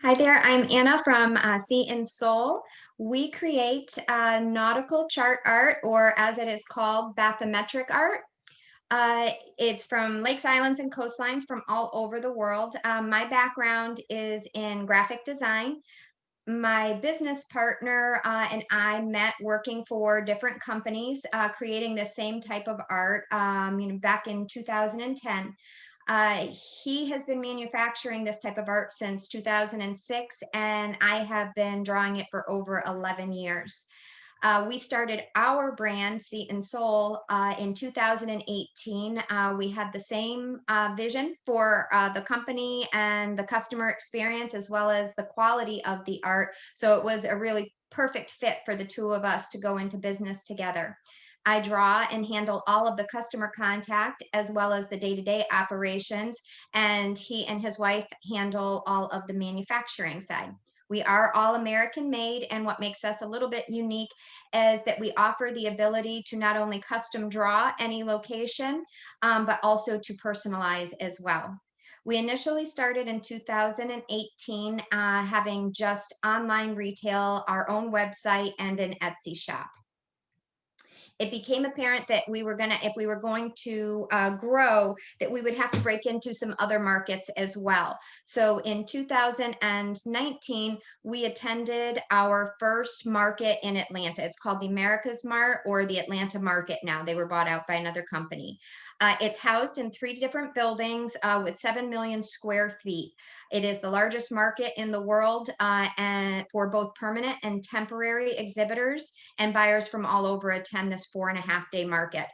Hi there, I'm Anna from Sea and Soul. We create nautical chart art, or as it is called, bathymetric art. It's from lakes, islands, and coastlines from all over the world. My background is in graphic design. My business partner and I met working for different companies, creating the same type of art, back in 2010. Uh, he has been manufacturing this type of art since 2006, and I have been drawing it for over 11 years. We started our brand, Seat and Soul, in 2018. We had the same vision for the company and the customer experience, as well as the quality of the art. So it was a really perfect fit for the two of us to go into business together. I draw and handle all of the customer contact as well as the day-to-day operations, and he and his wife handle all of the manufacturing side. We are all American made, and what makes us a little bit unique is that we offer the ability to not only custom draw any location, but also to personalize as well. We initially started in 2018, having just online retail, our own website, and an Etsy shop. It became apparent that if we were going to grow, that we would have to break into some other markets as well. So in 2019, we attended our first market in Atlanta. It's called the America's Mart, or the Atlanta Market now. They were bought out by another company. It's housed in 3 different buildings with 7 million square feet. It is the largest market in the world, and for both permanent and temporary exhibitors, and buyers from all over attend this 4.5-day market.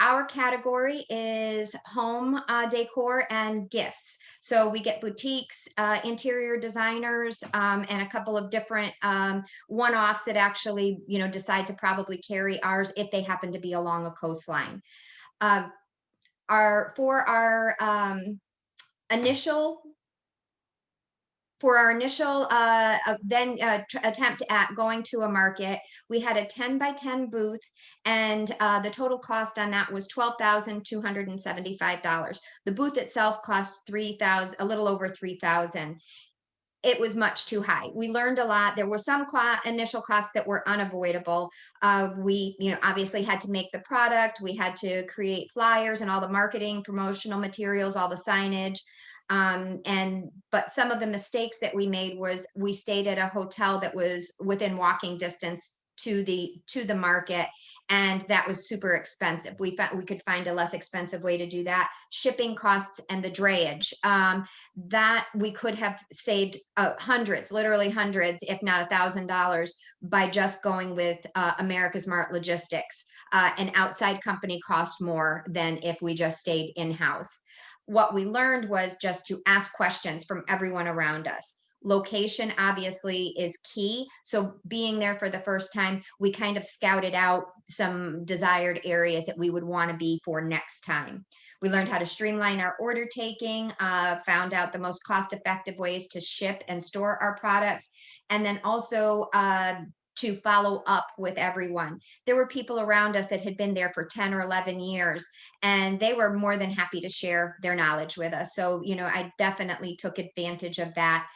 Our category is home decor and gifts. So we get boutiques, interior designers, and a couple of different one-offs that actually, decide to probably carry ours if they happen to be along a coastline. Uh, for our initial attempt at going to a market, we had a 10 by 10 booth, and the total cost on that was $12,275. The booth itself cost a little over 3,000. It was much too high. We learned a lot. There were some initial costs that were unavoidable. We, obviously had to make the product. We had to create flyers and all the marketing, promotional materials, all the signage. But some of the mistakes that we made was we stayed at a hotel that was within walking distance to the market, and that was super expensive. We could find a less expensive way to do that. Shipping costs and the drayage, that we could have saved hundreds, literally hundreds, if not $1,000, by just going with America's Mart Logistics. An outside company cost more than if we just stayed in-house. What we learned was just to ask questions from everyone around us. Location obviously is key. So being there for the first time, we kind of scouted out some desired areas that we would want to be for next time. We learned how to streamline our order taking, found out the most cost-effective ways to ship and store our products, and then also to follow up with everyone. There were people around us that had been there for 10 or 11 years, and they were more than happy to share their knowledge with us. So, I definitely took advantage of that.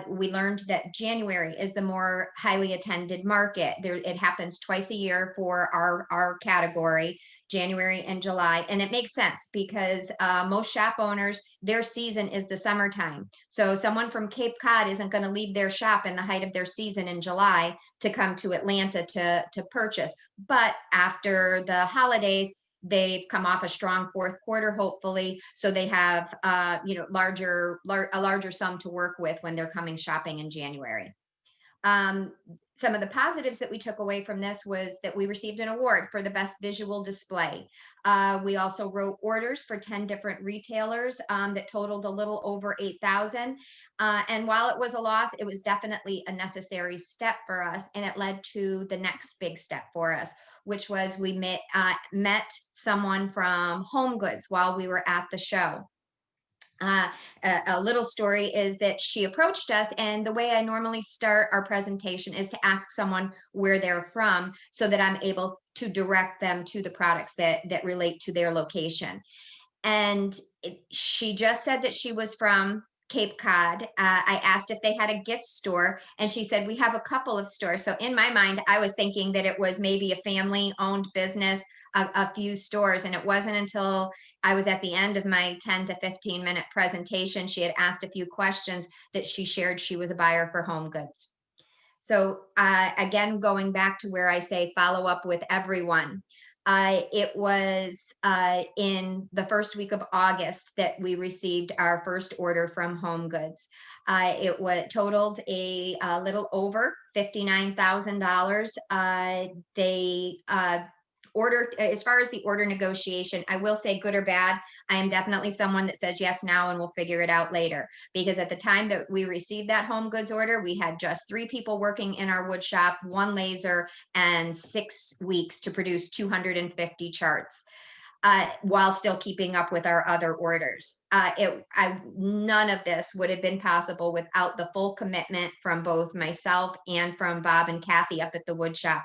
We learned that January is the more highly attended market. It happens twice a year for our category, January and July. And it makes sense because most shop owners, their season is the summertime. So someone from Cape Cod isn't going to leave their shop in the height of their season in July to come to Atlanta to purchase. But after the holidays, they've come off a strong fourth quarter, hopefully, so they have a larger sum to work with when they're coming shopping in January. Some of the positives that we took away from this was that we received an award for the best visual display. We also wrote orders for 10 different retailers that totaled a little over 8,000. And while it was a loss, it was definitely a necessary step for us, and it led to the next big step for us, which was we met someone from Home Goods while we were at the show. A little story is that she approached us, and the way I normally start our presentation is to ask someone where they're from so that I'm able to direct them to the products that relate to their location. And she just said that she was from Cape Cod. I asked if they had a gift store, and she said, "We have a couple of stores." So in my mind, I was thinking that it was maybe a family-owned business, a few stores. And it wasn't until I was at the end of my 10 to 15-minute presentation, she had asked a few questions, that she shared she was a buyer for home goods. So again, going back to where I say follow up with everyone, it was in the first week of August that we received our first order from Home Goods. It was totaled a little over $59,000. They ordered, as far as the order negotiation, I will say, good or bad, I am definitely someone that says yes now and we'll figure it out later. Because at the time that we received that Home Goods order, we had just 3 people working in our wood shop, 1 laser, and 6 weeks to produce 250 charts. While still keeping up with our other orders. None of this would have been possible without the full commitment from both myself and from Bob and Kathy up at the wood shop.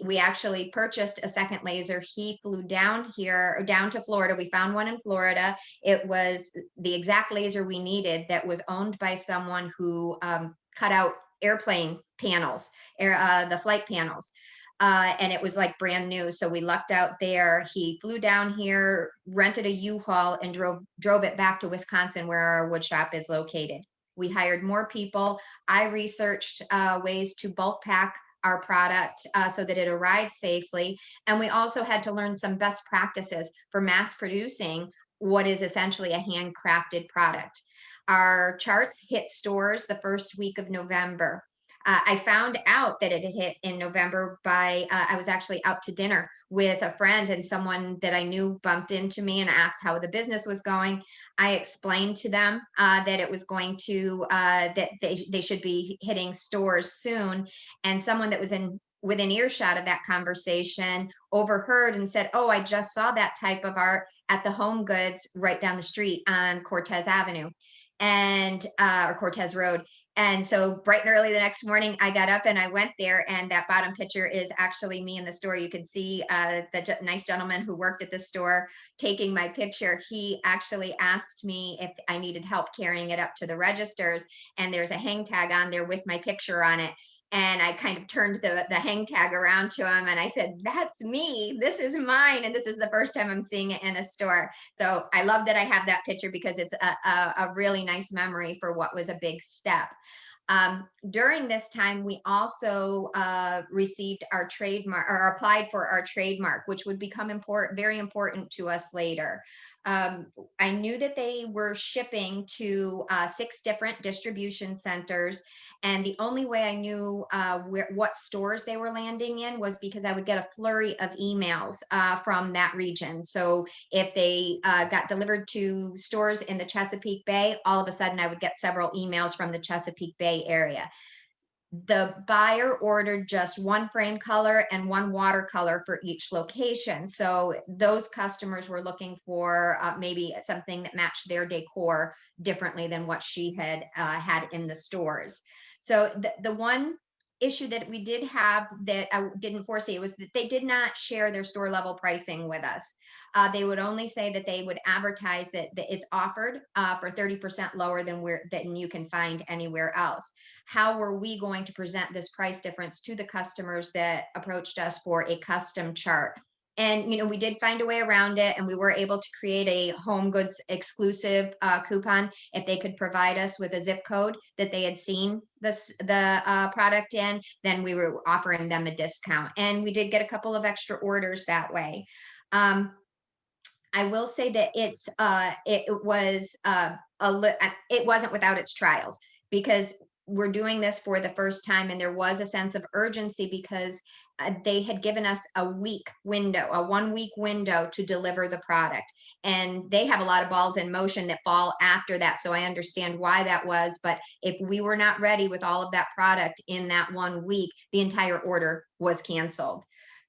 We actually purchased a second laser. He flew down here, down to Florida. We found one in Florida. It was the exact laser we needed, that was owned by someone who cut out airplane panels, the flight panels. And it was like brand new. So we lucked out there. He flew down here, rented a U-Haul, and drove it back to Wisconsin, where our wood shop is located. We hired more people. I researched ways to bulk pack our product so that it arrived safely. And we also had to learn some best practices for mass producing what is essentially a handcrafted product. Our charts hit stores the first week of November. I found out that it had hit in November by, I was actually out to dinner with a friend, and someone that I knew bumped into me and asked how the business was going. I explained to them that it was going to, that they should be hitting stores soon. And someone that was within earshot of that conversation overheard and said, "Oh, I just saw that type of art at the Home Goods right down the street on Cortez Avenue and or Cortez Road." And so bright and early the next morning, I got up and I went there. And that bottom picture is actually me in the store. You can see the nice gentleman who worked at the store taking my picture. He actually asked me if I needed help carrying it up to the registers. And there's a hang tag on there with my picture on it. And I kind of turned the hang tag around to him and I said, "That's me. This is mine. And this is the first time I'm seeing it in a store." So I love that I have that picture, because it's a really nice memory for what was a big step. During this time, we also received our trademark, or applied for our trademark, which would become very important to us later. I knew that they were shipping to 6 different distribution centers. And the only way I knew what stores they were landing in was because I would get a flurry of emails from that region. So if they got delivered to stores in the Chesapeake Bay, all of a sudden I would get several emails from the Chesapeake Bay area. The buyer ordered just 1 frame color and 1 watercolor for each location. So those customers were looking for maybe something that matched their decor differently than what she had in the stores. So the one issue that we did have that I didn't foresee was that they did not share their store level pricing with us. They would only say that they would advertise that it's offered for 30% lower than you can find anywhere else. How were we going to present this price difference to the customers that approached us for a custom chart? And we did find a way around it, and we were able to create a Home Goods exclusive coupon. If they could provide us with a zip code that they had seen the product in, then we were offering them a discount. And we did get a couple of extra orders that way. I will say that it wasn't without its trials, because we're doing this for the first time, and there was a sense of urgency, because they had given us a 1-week window to deliver the product. And they have a lot of balls in motion that fall after that. So I understand why that was. But if we were not ready with all of that product in that 1 week, the entire order was canceled.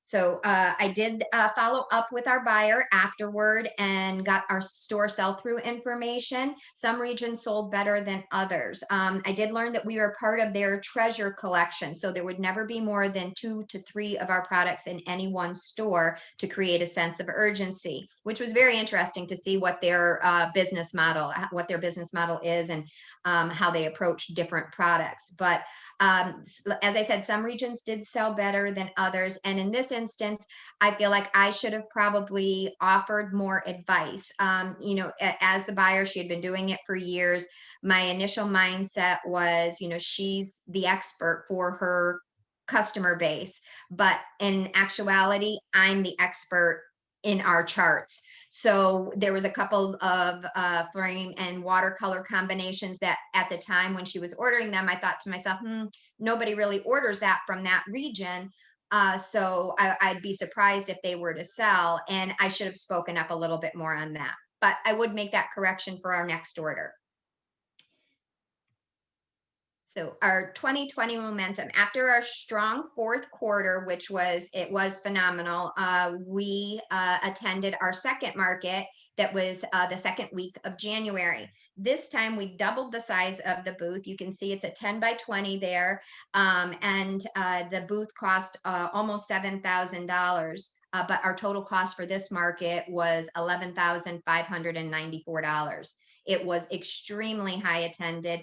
So I did follow up with our buyer afterward and got our store sell-through information. Some regions sold better than others. I did learn that we were part of their treasure collection, so there would never be more than 2 to 3 of our products in any one store to create a sense of urgency, which was very interesting to see what their what their business model is, and how they approach different products. But as I said, some regions did sell better than others. And in this instance, I feel like I should have probably offered more advice. As the buyer, she had been doing it for years. My initial mindset was, she's the expert for her customer base. But in actuality, I'm the expert in our charts. So there was a couple of frame and watercolor combinations that at the time when she was ordering them, I thought to myself, nobody really orders that from that region. So I'd be surprised if they were to sell. And I should have spoken up a little bit more on that. But I would make that correction for our next order. So our 2020 momentum, after our strong fourth quarter, it was phenomenal. We attended our second market that was the second week of January. This time we doubled the size of the booth. You can see it's a 10 by 20 there. And the booth cost almost $7,000. But our total cost for this market was $11,594. It was extremely high attended.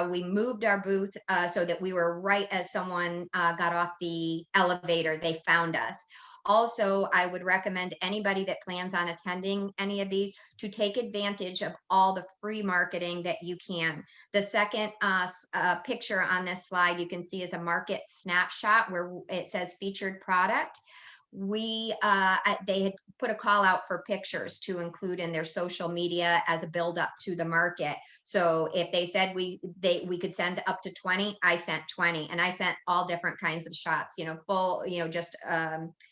We moved our booth so that we were right as someone got off the elevator, they found us. Also, I would recommend anybody that plans on attending any of these to take advantage of all the free marketing that you can. The second picture on this slide you can see is a market snapshot where it says featured product. They had put a call out for pictures to include in their social media as a build up to the market. So if they said we could send up to 20, I sent 20, and I sent all different kinds of shots, full, just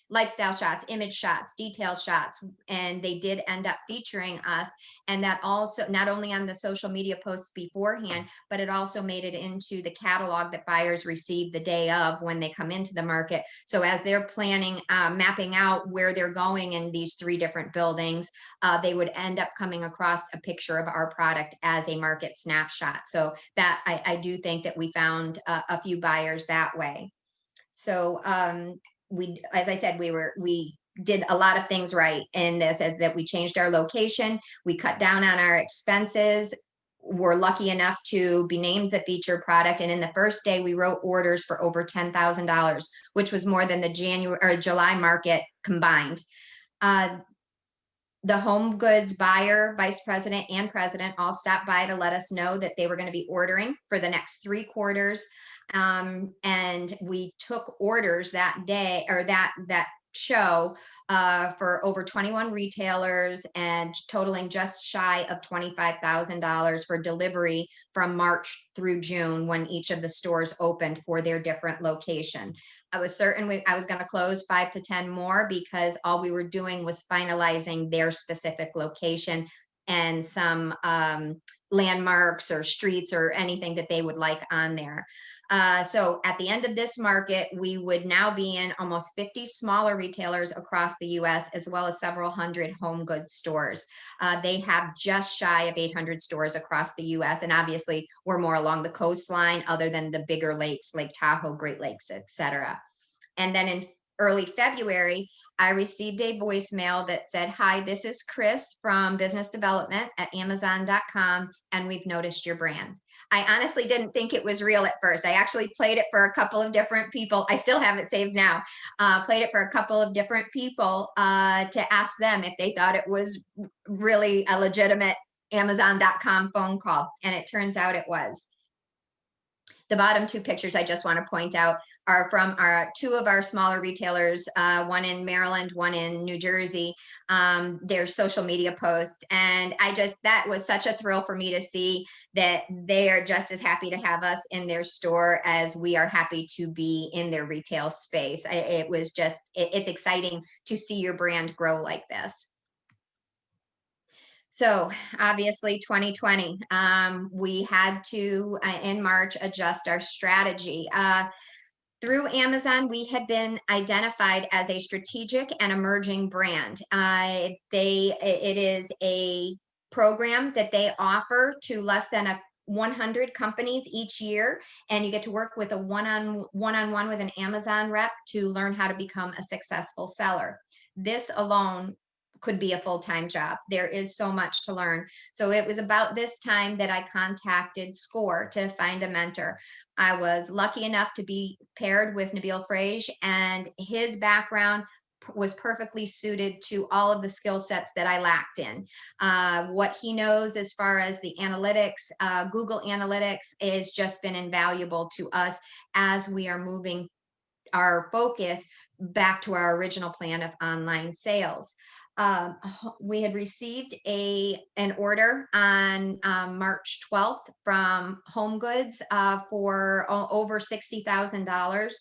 lifestyle shots, image shots, detail shots, and they did end up featuring us. And that also, not only on the social media posts beforehand, but it also made it into the catalog that buyers receive the day of when they come into the market. So as they're planning, mapping out where they're going in these 3 different buildings, they would end up coming across a picture of our product as a market snapshot. So that I do think that we found a few buyers that way. So as I said, we did a lot of things right in this, as that we changed our location, we cut down on our expenses. We're lucky enough to be named the featured product, and in the first day we wrote orders for over $10,000, which was more than the January or July market combined. The home goods buyer, vice president, and president all stopped by to let us know that they were going to be ordering for the next 3 quarters. And we took orders that day, or that show, for over 21 retailers and totaling just shy of $25,000 for delivery from March through June, when each of the stores opened for their different location. I was certain I was going to close 5 to 10 more, because all we were doing was finalizing their specific location and some landmarks or streets or anything that they would like on there. So at the end of this market, we would now be in almost 50 smaller retailers across the US, as well as several hundred home goods stores. They have just shy of 800 stores across the US. And obviously we're more along the coastline, other than the bigger lakes, Lake Tahoe, Great Lakes, etc. And then in early February, I received a voicemail that said, "Hi, this is Chris from business development at Amazon.com, and we've noticed your brand." I honestly didn't think it was real at first. I actually played it for a couple of different people. I still have it saved now. Played it for a couple of different people to ask them if they thought it was really a legitimate Amazon.com phone call. And it turns out it was. The bottom 2 pictures I just want to point out are from 2 of our smaller retailers, one in Maryland, one in New Jersey, their social media posts. And that was such a thrill for me to see that they are just as happy to have us in their store as we are happy to be in their retail space. It's exciting to see your brand grow like this. So obviously 2020, we had to, in March, adjust our strategy. Through Amazon, we had been identified as a strategic and emerging brand. It is a program that they offer to less than 100 companies each year, and you get to work with a one-on-one with an Amazon rep to learn how to become a successful seller. This alone could be a full-time job. There is so much to learn. So it was about this time that I contacted SCORE to find a mentor. I was lucky enough to be paired with Nabil Frage, and his background was perfectly suited to all of the skill sets that I lacked in. What he knows as far as the analytics, Google Analytics, has just been invaluable to us as we are moving our focus back to our original plan of online sales. We had received an order on March 12th from Home Goods for over $60,000.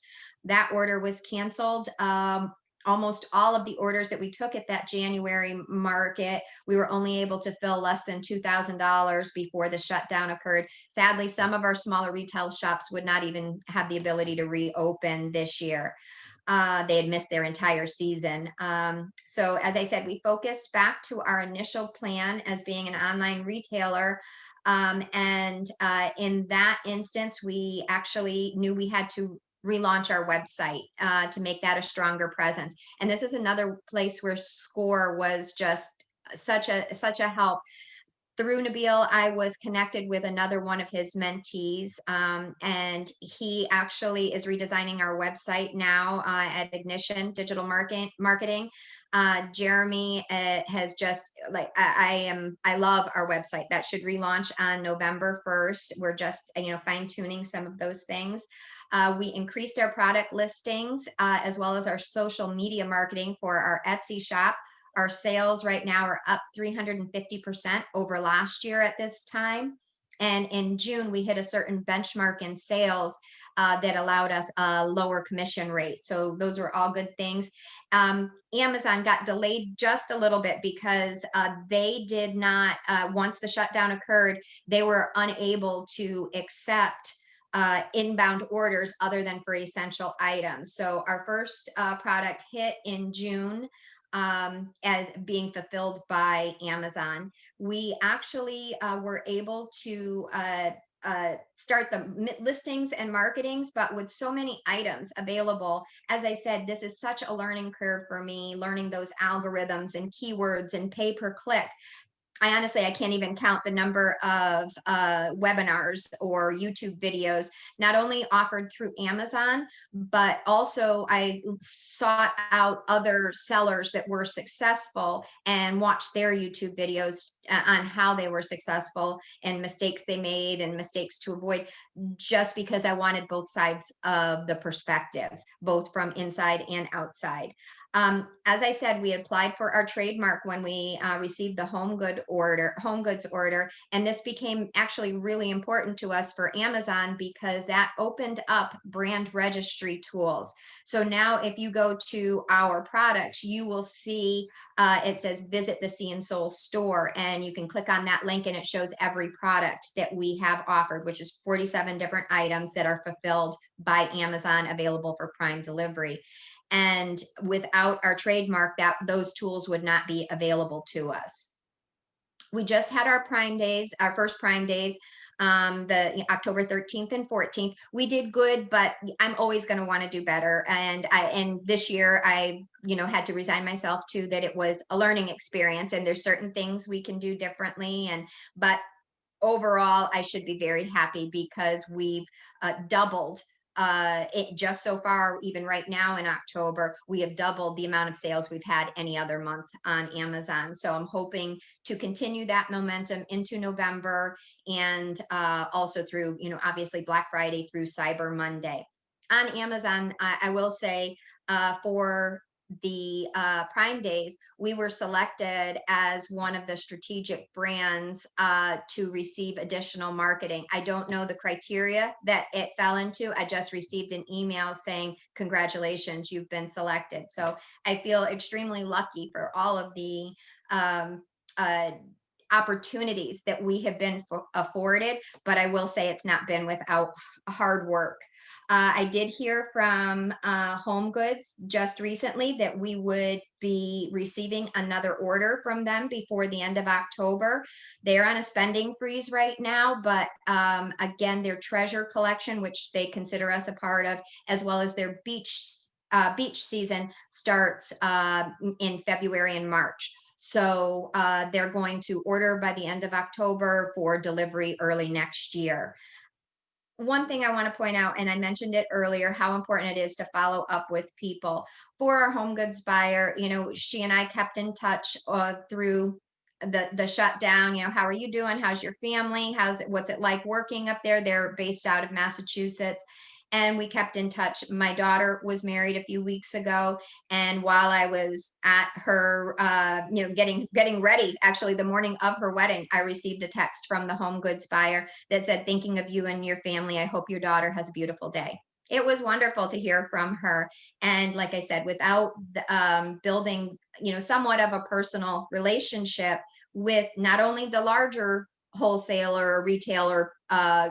That order was canceled. Almost all of the orders that we took at that January market, we were only able to fill less than $2,000 before the shutdown occurred. Sadly, some of our smaller retail shops would not even have the ability to reopen this year. They had missed their entire season. So, as I said, we focused back to our initial plan as being an online retailer. And in that instance, we actually knew we had to relaunch our website to make that a stronger presence. And this is another place where SCORE was just such a help. Through Nabil, I was connected with another one of his mentees, and he actually is redesigning our website now at Ignition Digital Marketing. Jeremy has just like I love our website that should relaunch on November 1st. We're just fine tuning some of those things. We increased our product listings as well as our social media marketing for our Etsy shop. Our sales right now are up 350% over last year at this time. And in June, we hit a certain benchmark in sales that allowed us a lower commission rate. So those were all good things. Amazon got delayed just a little bit because they did not, once the shutdown occurred, they were unable to accept inbound orders other than for essential items. So our first product hit in June as being fulfilled by Amazon. We actually were able to start the listings and marketings, but with so many items available, as I said, this is such a learning curve for me, learning those algorithms and keywords and pay per click. I can't even count the number of webinars or YouTube videos, not only offered through Amazon, but also I sought out other sellers that were successful and watched their YouTube videos on how they were successful and mistakes they made and mistakes to avoid, just because I wanted both sides of the perspective, both from inside and outside. As I said, we applied for our trademark when we received the home goods order, and this became actually really important to us for Amazon because that opened up brand registry tools. So now, if you go to our products, you will see it says "Visit the Sea and Soul store," and you can click on that link, and it shows every product that we have offered, which is 47 different items that are fulfilled by Amazon, available for Prime delivery. And without our trademark, that those tools would not be available to us. We just had our Prime days, our first Prime days, the October 13th and 14th. We did good, but I'm always going to want to do better. And this year I had to resign myself to that. It was a learning experience, and there's certain things we can do differently. But overall, I should be very happy because we've doubled it just so far. Even right now in October, we have doubled the amount of sales we've had any other month on Amazon. So I'm hoping to continue that momentum into November, and also through, obviously Black Friday through Cyber Monday. On Amazon, I will say for the Prime days, we were selected as one of the strategic brands to receive additional marketing. I don't know the criteria that it fell into. I just received an email saying, "Congratulations, you've been selected." So I feel extremely lucky for all of the um, uh, opportunities that we have been afforded, but I will say it's not been without hard work. I did hear from Home Goods just recently that we would be receiving another order from them before the end of October. They're on a spending freeze right now, but again, their treasure collection, which they consider us a part of, as well as their beach season starts in February and March. So they're going to order by the end of October for delivery early next year. One thing I want to point out, and I mentioned it earlier, how important it is to follow up with people. For our home goods buyer, she and I kept in touch through the shutdown. How are you doing? How's your family? What's it like working up there? They're based out of Massachusetts. And we kept in touch. My daughter was married a few weeks ago, and while I was at her, getting ready, actually the morning of her wedding, I received a text from the home goods buyer that said, "Thinking of you and your family. I hope your daughter has a beautiful day." It was wonderful to hear from her. And like I said, without building, somewhat of a personal relationship with not only the larger wholesaler or retailer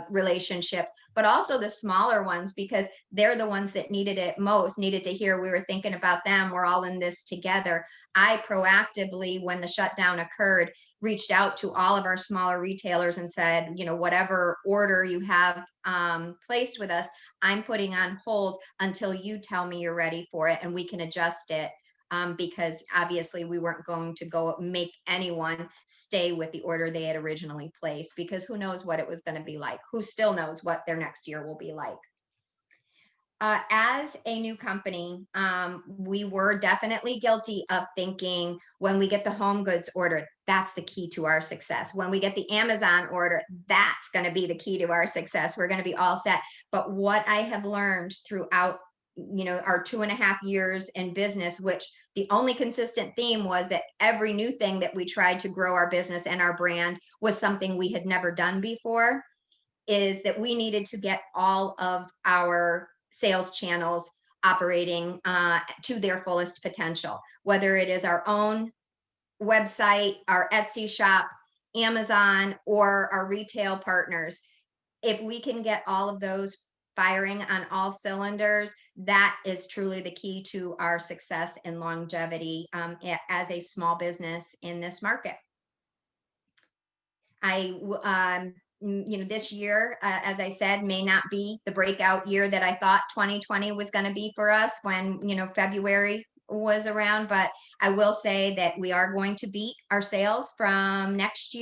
relationships, but also the smaller ones, because they're the ones that needed it most, needed to hear we were thinking about them. We're all in this together. I proactively, when the shutdown occurred, reached out to all of our smaller retailers and said, whatever order you have placed with us, I'm putting on hold until you tell me you're ready for it and we can adjust it. Because obviously we weren't going to go make anyone stay with the order they had originally placed, because who knows what it was going to be like? Who still knows what their next year will be like? As a new company, we were definitely guilty of thinking when we get the home goods order, that's the key to our success. When we get the Amazon order, that's going to be the key to our success. We're going to be all set. But what I have learned throughout, our 2.5 years in business, which the only consistent theme was that every new thing that we tried to grow our business and our brand was something we had never done before, is that we needed to get all of our sales channels operating to their fullest potential, whether it is our own website, our Etsy shop, Amazon, or our retail partners. If we can get all of those firing on all cylinders, that is truly the key to our success and longevity as a small business in this market. This year, as I said, may not be the breakout year that I thought 2020 was going to be for us when, February was around. But I will say that we are going to beat our sales from last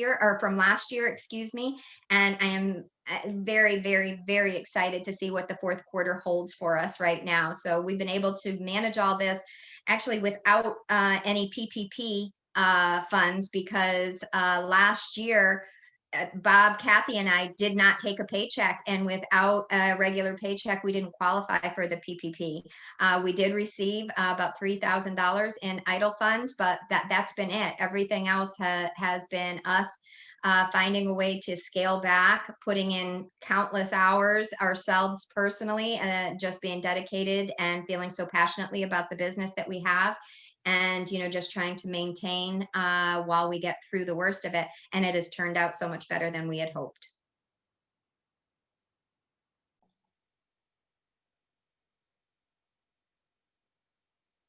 year, excuse me. And I am very, very, very excited to see what the fourth quarter holds for us right now. So we've been able to manage all this actually without any PPP funds, because last year, Bob, Kathy, and I did not take a paycheck, and without a regular paycheck, we didn't qualify for the PPP. We did receive about $3,000 in idle funds, but that's been it. Everything else has been us finding a way to scale back, putting in countless hours ourselves personally, just being dedicated and feeling so passionately about the business that we have, and just trying to maintain while we get through the worst of it. And it has turned out so much better than we had hoped.